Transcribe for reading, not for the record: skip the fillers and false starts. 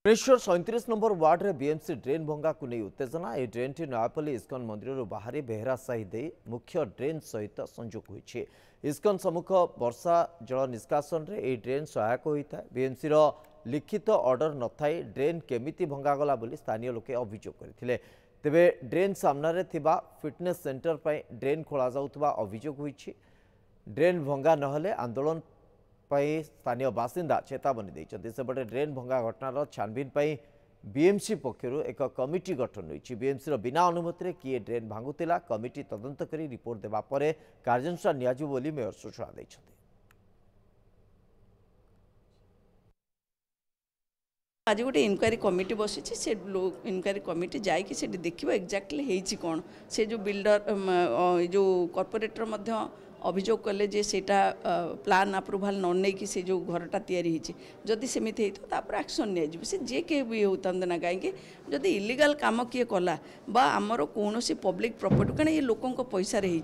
Bhubaneswar 37 number ward रे BMC drain भंगा को नहीं उत्तेजना। ये ड्रेन टी नयापल्ली इस्कन मंदिर बाहरी बेहरा साही दे मुख्य ड्रेन सहित संजोग होइछे। इस्कन सम्मुख वर्षा जल निष्कासन रे ये ड्रेन सहायक होता है। बीएमसी लिखित ऑर्डर न थाई ड्रेन केमिति भंगागला बोली स्थानीय लोके अभियोग करथिले। तेबे ड्रेन सामना रे थिबा फिटनेस सेंटर पर ड्रेन खोला जाउतबा अभियोग होइछे। ड्रेन भंगा नहले आंदोलन स्थानीय बासिंदा चेतावनी देते। सेपटे ड्रेन भंगा घटनार छानबीन बीएमसी पक्षर एक कमिटी गठन होती। बीएमसी बिना अनुमति किए ड्रेन भांगुला कमिटी तदंत कर रिपोर्ट देवा पर कार्यानुष्ठान नियाजिबो बोली मेयर सूचना देते। आज गोटे इनक्वारी कमिटी बसी से इनक्वारी कमिटी जाकि देखिए एक्जाक्टली कौन से जो बिल्डर जो कॉर्पोरेटर अभियोग कले जे सेटा प्लान अप्रूवाल न नहीं कि से जो घरटा तैयारी जदि सेमिति होता एक्शन नि से जे के भी होता ना कहीं जदि इलीगल काम किए कला बा आमर कौन पब्लिक प्रॉपर्टी कहीं ये लोकों पैसा रही